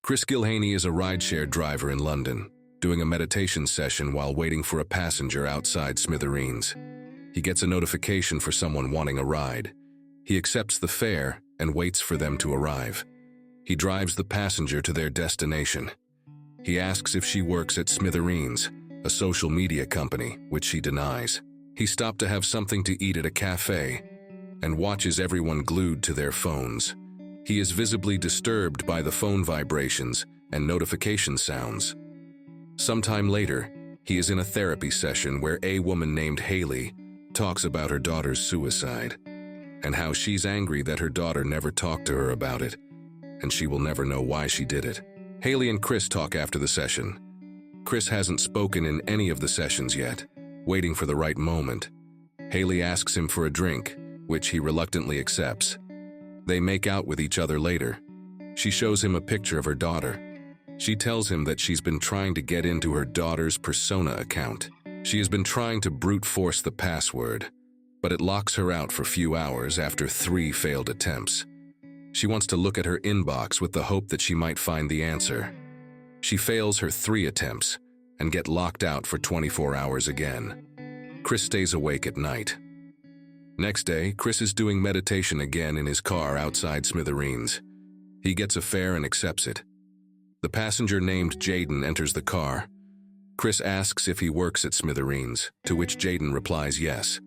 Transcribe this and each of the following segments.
Chris Gilhaney is a rideshare driver in London, doing a meditation session while waiting for a passenger outside Smithereens. He gets a notification for someone wanting a ride. He accepts the fare and waits for them to arrive. He drives the passenger to their destination. He asks if she works at Smithereens, a social media company, which she denies. He stopped to have something to eat at a cafe and watches everyone glued to their phones. He is visibly disturbed by the phone vibrations and notification sounds. Sometime later, he is in a therapy session where a woman named Haley talks about her daughter's suicide and how she's angry that her daughter never talked to her about it, and she will never know why she did it. Haley and Chris talk after the session. Chris hasn't spoken in any of the sessions yet, waiting for the right moment. Haley asks him for a drink, which he reluctantly accepts. They make out with each other later. She shows him a picture of her daughter. She tells him that she's been trying to get into her daughter's Persona account. She has been trying to brute force the password, but it locks her out for a few hours after 3 failed attempts. She wants to look at her inbox with the hope that she might find the answer. She fails her 3 attempts and gets locked out for 24 hours again. Chris stays awake at night. Next day, Chris is doing meditation again in his car outside Smithereens. He gets a fare and accepts it. The passenger named Jaden enters the car. Chris asks if he works at Smithereens, to which Jaden replies yes.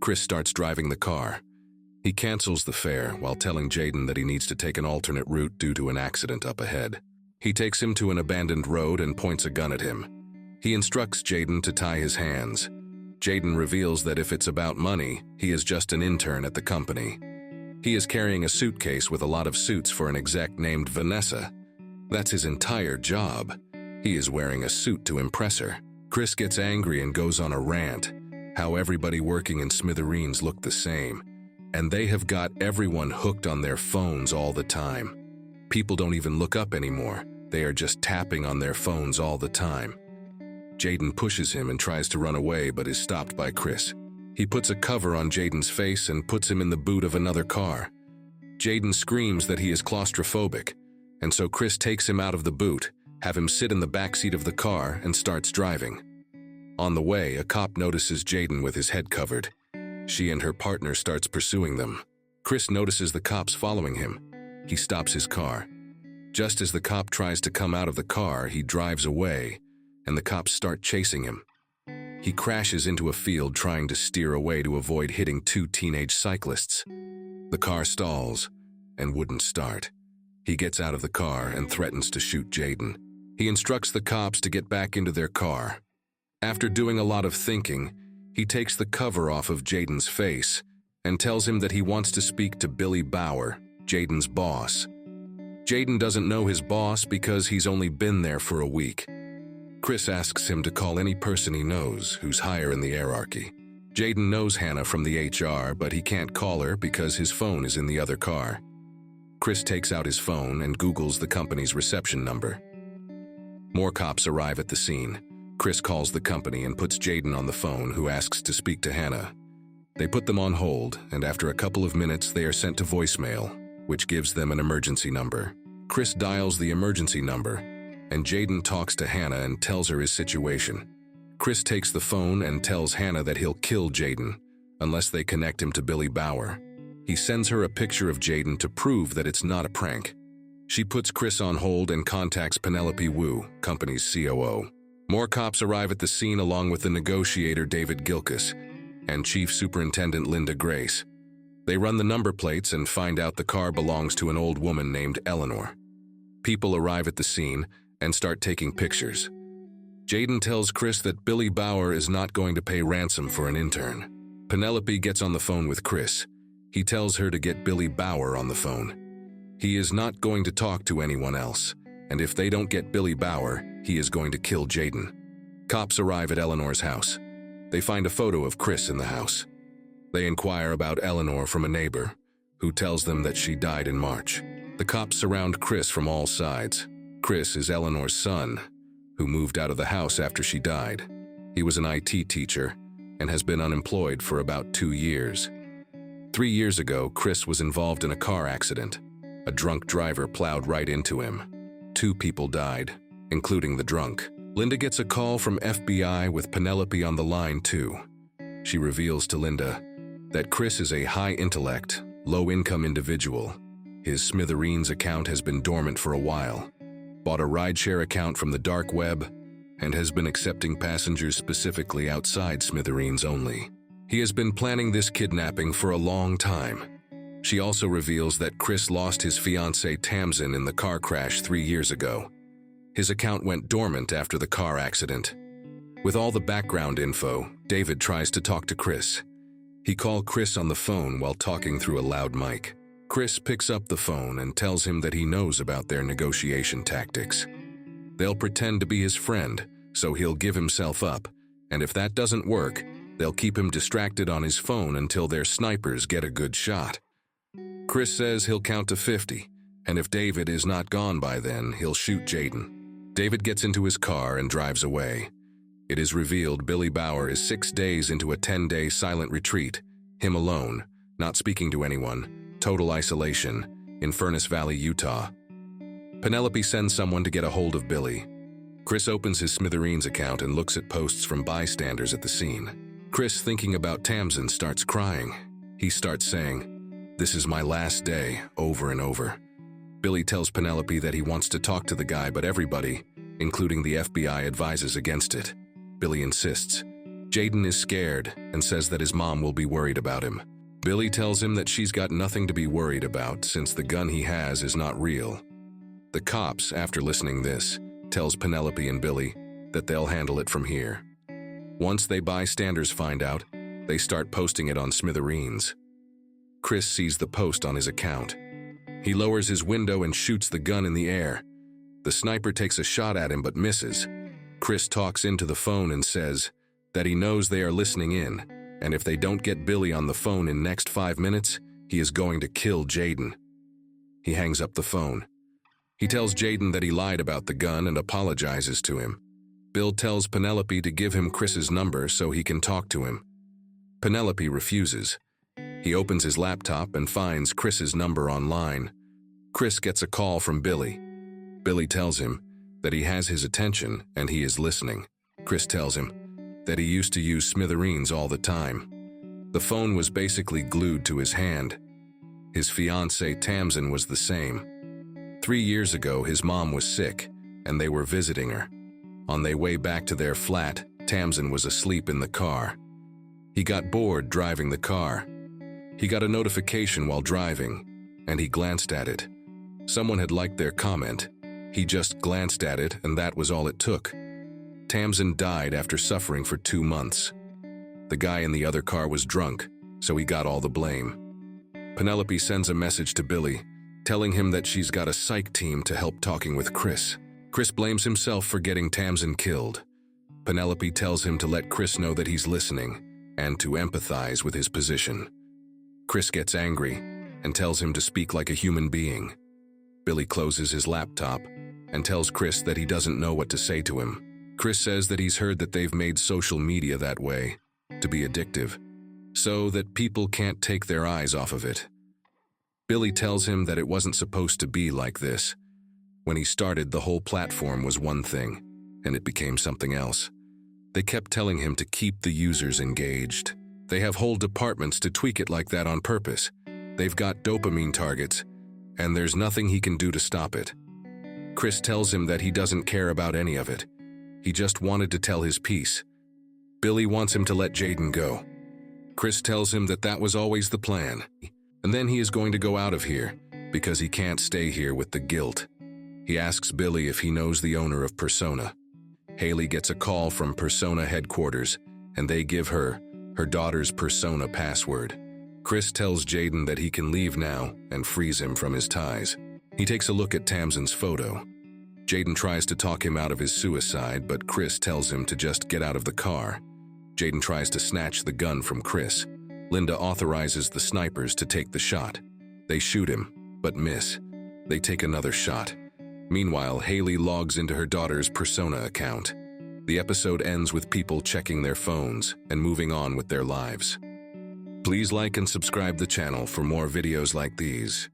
Chris starts driving the car. He cancels the fare while telling Jaden that he needs to take an alternate route due to an accident up ahead. He takes him to an abandoned road and points a gun at him. He instructs Jaden to tie his hands. Jaden reveals that if it's about money, he is just an intern at the company. He is carrying a suitcase with a lot of suits for an exec named Vanessa. That's his entire job. He is wearing a suit to impress her. Chris gets angry and goes on a rant, how everybody working in Smithereens looked the same, and they have got everyone hooked on their phones all the time. People don't even look up anymore. They are just tapping on their phones all the time. Jaden pushes him and tries to run away but is stopped by Chris. He puts a cover on Jaden's face and puts him in the boot of another car. Jaden screams that he is claustrophobic, and so Chris takes him out of the boot, have him sit in the backseat of the car, and starts driving. On the way, a cop notices Jaden with his head covered. She and her partner starts pursuing them. Chris notices the cops following him. He stops his car. Just as the cop tries to come out of the car, he drives away, and the cops start chasing him. He crashes into a field trying to steer away to avoid hitting 2 teenage cyclists. The car stalls and wouldn't start. He gets out of the car and threatens to shoot Jaden. He instructs the cops to get back into their car. After doing a lot of thinking, he takes the cover off of Jaden's face and tells him that he wants to speak to Billy Bauer, Jaden's boss. Jaden doesn't know his boss because he's only been there for a week. Chris asks him to call any person he knows who's higher in the hierarchy. Jaden knows Hannah from the HR, but he can't call her because his phone is in the other car. Chris takes out his phone and Googles the company's reception number. More cops arrive at the scene. Chris calls the company and puts Jaden on the phone, who asks to speak to Hannah. They put them on hold, and after a couple of minutes they are sent to voicemail, which gives them an emergency number. Chris dials the emergency number, and Jaden talks to Hannah and tells her his situation. Chris takes the phone and tells Hannah that he'll kill Jaden unless they connect him to Billy Bauer. He sends her a picture of Jaden to prove that it's not a prank. She puts Chris on hold and contacts Penelope Wu, company's COO. More cops arrive at the scene along with the negotiator David Gilkis and Chief Superintendent Linda Grace. They run the number plates and find out the car belongs to an old woman named Eleanor. People arrive at the scene and start taking pictures. Jaden tells Chris that Billy Bauer is not going to pay ransom for an intern. Penelope gets on the phone with Chris. He tells her to get Billy Bauer on the phone. He is not going to talk to anyone else, and if they don't get Billy Bauer, he is going to kill Jaden. Cops arrive at Eleanor's house. They find a photo of Chris in the house. They inquire about Eleanor from a neighbor, who tells them that she died in March. The cops surround Chris from all sides. Chris is Eleanor's son, who moved out of the house after she died. He was an IT teacher and has been unemployed for about 2 years. 3 years ago, Chris was involved in a car accident. A drunk driver plowed right into him. 2 people died, including the drunk. Linda gets a call from FBI with Penelope on the line too. She reveals to Linda that Chris is a high-intellect, low-income individual. His Smithereens account has been dormant for a while, bought a rideshare account from the dark web, and has been accepting passengers specifically outside Smithereens only. He has been planning this kidnapping for a long time. She also reveals that Chris lost his fiancée Tamsin in the car crash 3 years ago. His account went dormant after the car accident. With all the background info, David tries to talk to Chris. He calls Chris on the phone while talking through a loud mic. Chris picks up the phone and tells him that he knows about their negotiation tactics. They'll pretend to be his friend, so he'll give himself up, and if that doesn't work, they'll keep him distracted on his phone until their snipers get a good shot. Chris says he'll count to 50, and if David is not gone by then, he'll shoot Jaden. David gets into his car and drives away. It is revealed Billy Bauer is 6 days into a 10-day silent retreat, him alone, not speaking to anyone, total isolation, in Furnace Valley, Utah. Penelope sends someone to get a hold of Billy. Chris opens his Smithereens account and looks at posts from bystanders at the scene. Chris, thinking about Tamsin, starts crying. He starts saying, "This is my last day," over and over. Billy tells Penelope that he wants to talk to the guy, but everybody, including the FBI, advises against it. Billy insists. Jaden is scared and says that his mom will be worried about him. Billy tells him that she's got nothing to be worried about since the gun he has is not real. The cops, after listening this, tells Penelope and Billy that they'll handle it from here. Once they bystanders find out, they start posting it on Smithereens. Chris sees the post on his account. He lowers his window and shoots the gun in the air. The sniper takes a shot at him but misses. Chris talks into the phone and says that he knows they are listening in, and if they don't get Billy on the phone in next 5 minutes, he is going to kill Jaden. He hangs up the phone. He tells Jaden that he lied about the gun and apologizes to him. Bill tells Penelope to give him Chris's number so he can talk to him. Penelope refuses. He opens his laptop and finds Chris's number online. Chris gets a call from Billy. Billy tells him that he has his attention and he is listening. Chris tells him that he used to use Smithereens all the time. The phone was basically glued to his hand. His fiancée Tamsin was the same. 3 years ago, his mom was sick, and they were visiting her. On their way back to their flat, Tamsin was asleep in the car. He got bored driving the car. He got a notification while driving, and he glanced at it. Someone had liked their comment. He just glanced at it, and that was all it took. Tamsin died after suffering for 2 months. The guy in the other car was drunk, so he got all the blame. Penelope sends a message to Billy, telling him that she's got a psych team to help talking with Chris. Chris blames himself for getting Tamsin killed. Penelope tells him to let Chris know that he's listening and to empathize with his position. Chris gets angry and tells him to speak like a human being. Billy closes his laptop and tells Chris that he doesn't know what to say to him. Chris says that he's heard that they've made social media that way, to be addictive, so that people can't take their eyes off of it. Billy tells him that it wasn't supposed to be like this. When he started, the whole platform was one thing, and it became something else. They kept telling him to keep the users engaged. They have whole departments to tweak it like that on purpose. They've got dopamine targets, and there's nothing he can do to stop it. Chris tells him that he doesn't care about any of it. He just wanted to tell his piece. Billy wants him to let Jaden go. Chris tells him that that was always the plan, and then he is going to go out of here because he can't stay here with the guilt. He asks Billy if he knows the owner of Persona. Haley gets a call from Persona headquarters, and they give her daughter's Persona password. Chris tells Jaden that he can leave now and frees him from his ties. He takes a look at Tamsin's photo. Jaden tries to talk him out of his suicide, but Chris tells him to just get out of the car. Jaden tries to snatch the gun from Chris. Linda authorizes the snipers to take the shot. They shoot him, but miss. They take another shot. Meanwhile, Haley logs into her daughter's Persona account. The episode ends with people checking their phones and moving on with their lives. Please like and subscribe the channel for more videos like these.